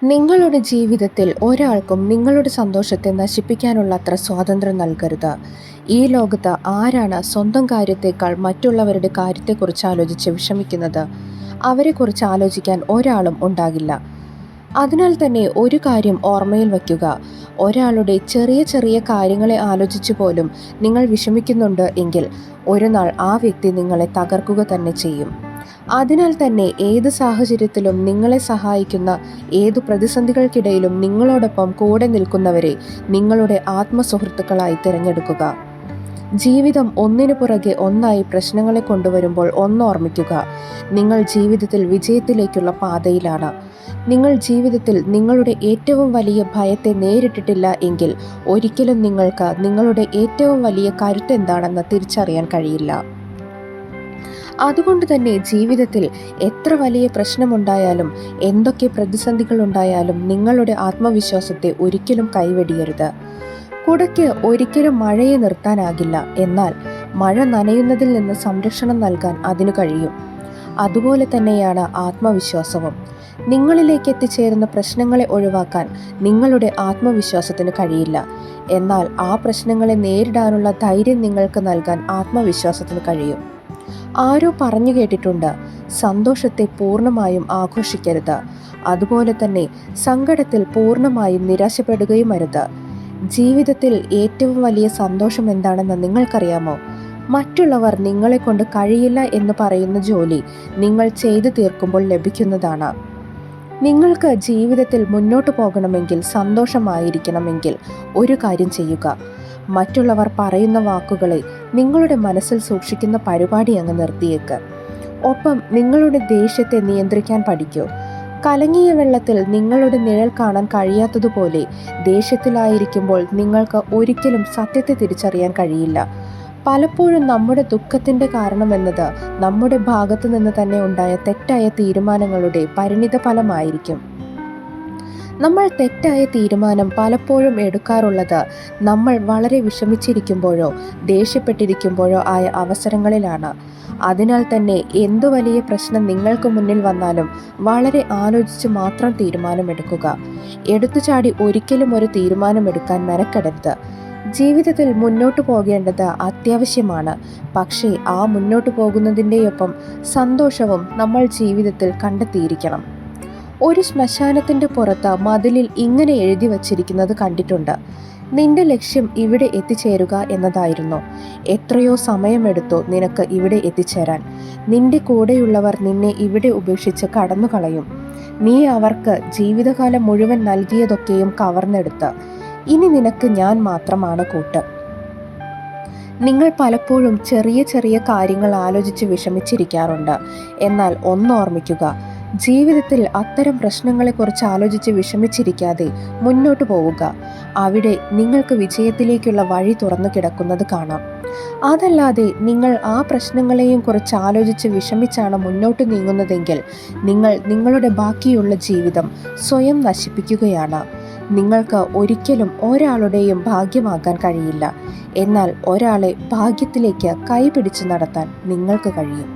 നിങ്ങളുടെ ജീവിതത്തിൽ ഒരാൾക്കും നിങ്ങളുടെ സന്തോഷത്തെ നശിപ്പിക്കാനുള്ള അത്ര സ്വാതന്ത്ര്യം നൽകരുത്. ഈ ലോകത്ത് ആരാണ് സ്വന്തം കാര്യത്തേക്കാൾ മറ്റുള്ളവരുടെ കാര്യത്തെക്കുറിച്ച് ആലോചിച്ച് വിഷമിക്കുന്നത്? അവരെക്കുറിച്ച് ആലോചിക്കാൻ ഒരാളും ഉണ്ടാകില്ല. അതിനാൽ തന്നെ ഒരു കാര്യം ഓർമ്മയിൽ വയ്ക്കുക. ഒരാളുടെ ചെറിയ ചെറിയ കാര്യങ്ങളെ ആലോചിച്ചു പോലും നിങ്ങൾ വിഷമിക്കുന്നുണ്ട് എങ്കിൽ ഒരു നാൾ ആ വ്യക്തി നിങ്ങളെ തകർക്കുക തന്നെ ചെയ്യും. അതിനാൽ തന്നെ ഏത് സാഹചര്യത്തിലും നിങ്ങളെ സഹായിക്കുന്ന, ഏതു പ്രതിസന്ധികൾക്കിടയിലും നിങ്ങളോടൊപ്പം കൂടെ നിൽക്കുന്നവരെ നിങ്ങളുടെ ആത്മസുഹൃത്തുക്കളായി തിരഞ്ഞെടുക്കുക. ജീവിതം ഒന്നിനു പുറകെ ഒന്നായി പ്രശ്നങ്ങളെ കൊണ്ടുവരുമ്പോൾ ഓർമ്മിക്കുക, നിങ്ങൾ ജീവിതത്തിൽ വിജയത്തിലേക്കുള്ള പാതയിലാണ്. നിങ്ങൾ ജീവിതത്തിൽ നിങ്ങളുടെ ഏറ്റവും വലിയ ഭയത്തെ നേരിട്ടിട്ടില്ല എങ്കിൽ ഒരിക്കലും നിങ്ങൾക്ക് നിങ്ങളുടെ ഏറ്റവും വലിയ കരുത്തെന്താണെന്ന് തിരിച്ചറിയാൻ കഴിയില്ല. അതുകൊണ്ട് തന്നെ ജീവിതത്തിൽ എത്ര വലിയ പ്രശ്നമുണ്ടായാലും, എന്തൊക്കെ പ്രതിസന്ധികളുണ്ടായാലും നിങ്ങളുടെ ആത്മവിശ്വാസത്തെ ഒരിക്കലും കൈവെടിയരുത്. കുടയ്ക്ക് ഒരിക്കലും മഴയെ നിർത്താനാകില്ല, എന്നാൽ മഴ നനയുന്നതിൽ നിന്ന് സംരക്ഷണം നൽകാൻ അതിനു കഴിയും. അതുപോലെ തന്നെയാണ് ആത്മവിശ്വാസവും. നിങ്ങളിലേക്ക് എത്തിച്ചേരുന്ന പ്രശ്നങ്ങളെ ഒഴിവാക്കാൻ നിങ്ങളുടെ ആത്മവിശ്വാസത്തിന് കഴിയില്ല, എന്നാൽ ആ പ്രശ്നങ്ങളെ നേരിടാനുള്ള ധൈര്യം നിങ്ങൾക്ക് നൽകാൻ ആത്മവിശ്വാസത്തിന് കഴിയും. ആരോ പറഞ്ഞു കേട്ടിട്ടുണ്ട്, സന്തോഷത്തെ പൂർണ്ണമായും ആഘോഷിക്കരുത്, അതുപോലെ തന്നെ സങ്കടത്തിൽ പൂർണ്ണമായും നിരാശപ്പെടുകയും അരുത്. ജീവിതത്തിൽ ഏറ്റവും വലിയ സന്തോഷം എന്താണെന്ന് നിങ്ങൾക്കറിയാമോ? മറ്റുള്ളവർ നിങ്ങളെ കൊണ്ട് കഴിയില്ല എന്ന് പറയുന്ന ജോലി നിങ്ങൾ ചെയ്തു തീർക്കുമ്പോൾ ലഭിക്കുന്നതാണ്. നിങ്ങൾക്ക് ജീവിതത്തിൽ മുന്നോട്ട് പോകണമെങ്കിൽ, സന്തോഷമായിരിക്കണമെങ്കിൽ ഒരു കാര്യം ചെയ്യുക. മറ്റുള്ളവർ പറയുന്ന വാക്കുകളെ നിങ്ങളുടെ മനസ്സിൽ സൂക്ഷിക്കുന്ന പരിപാടി അങ്ങ് നിർത്തിയേക്ക്. ഒപ്പം നിങ്ങളുടെ ദേഷ്യത്തെ നിയന്ത്രിക്കാൻ പഠിക്കൂ. കലങ്ങിയ വെള്ളത്തിൽ നിങ്ങളുടെ നിഴൽ കാണാൻ കഴിയാത്തതുപോലെ ദേഷ്യത്തിലായിരിക്കുമ്പോൾ നിങ്ങൾക്ക് ഒരിക്കലും സത്യത്തെ തിരിച്ചറിയാൻ കഴിയില്ല. പലപ്പോഴും നമ്മുടെ ദുഃഖത്തിൻ്റെ കാരണമെന്നത് നമ്മുടെ ഭാഗത്തു നിന്ന് തന്നെ ഉണ്ടായ തെറ്റായ തീരുമാനങ്ങളുടെ പരിണിത ഫലമായിരിക്കും. നമ്മൾ തെറ്റായ തീരുമാനം പലപ്പോഴും എടുക്കാറുള്ളത് നമ്മൾ വളരെ വിഷമിച്ചിരിക്കുമ്പോഴോ ദേഷ്യപ്പെട്ടിരിക്കുമ്പോഴോ ആയ അവസരങ്ങളിലാണ്. അതിനാൽ തന്നെ എന്തു വലിയ പ്രശ്നം നിങ്ങൾക്ക് മുന്നിൽ വന്നാലും വളരെ ആലോചിച്ച് മാത്രം തീരുമാനമെടുക്കുക. എടുത്തുചാടി ഒരിക്കലും ഒരു തീരുമാനമെടുക്കാൻ മെനക്കെടരുത്. ജീവിതത്തിൽ മുന്നോട്ട് പോകേണ്ടത് അത്യാവശ്യമാണ്, പക്ഷേ ആ മുന്നോട്ട് പോകുന്നതിൻ്റെയൊപ്പം സന്തോഷവും നമ്മൾ ജീവിതത്തിൽ കണ്ടെത്തിയിരിക്കണം. ഒരു ശ്മശാനത്തിൻ്റെ പുറത്ത് മതിലിൽ ഇങ്ങനെ എഴുതി വച്ചിരിക്കുന്നത് കണ്ടിട്ടുണ്ട്: നിന്റെ ലക്ഷ്യം ഇവിടെ എത്തിച്ചേരുക എന്നതായിരുന്നു. എത്രയോ സമയമെടുത്തോ നിനക്ക് ഇവിടെ എത്തിച്ചേരാൻ. നിന്റെ കൂടെയുള്ളവർ നിന്നെ ഇവിടെ ഉപേക്ഷിച്ച് കടന്നു കളയും. നീ അവർക്ക് ജീവിതകാലം മുഴുവൻ നൽകിയതൊക്കെയും കവർന്നെടുത്ത് ഇനി നിനക്ക് ഞാൻ മാത്രമാണ് കൂട്ട്. നിങ്ങൾ പലപ്പോഴും ചെറിയ ചെറിയ കാര്യങ്ങൾ ആലോചിച്ച് വിഷമിച്ചിരിക്കാറുണ്ട്. എന്നാൽ ഓർമ്മിക്കുക, ജീവിതത്തിൽ അത്തരം പ്രശ്നങ്ങളെക്കുറിച്ച് ആലോചിച്ച് വിഷമിച്ചിരിക്കാതെ മുന്നോട്ട് പോവുക. അവിടെ നിങ്ങൾക്ക് വിജയത്തിലേക്കുള്ള വഴി തുറന്നു കിടക്കുന്നത് കാണാം. അതല്ലാതെ നിങ്ങൾ ആ പ്രശ്നങ്ങളെയും കുറിച്ച് ആലോചിച്ച് വിഷമിച്ചാണ് മുന്നോട്ട് നീങ്ങുന്നതെങ്കിൽ നിങ്ങൾ നിങ്ങളുടെ ബാക്കിയുള്ള ജീവിതം സ്വയം നശിപ്പിക്കുകയാണ്. നിങ്ങൾക്ക് ഒരിക്കലും ഒരാളുടെയും ഭാഗ്യമാക്കാൻ കഴിയില്ല, എന്നാൽ ഒരാളെ ഭാഗ്യത്തിലേക്ക് കൈപിടിച്ച് നടത്താൻ നിങ്ങൾക്ക് കഴിയും.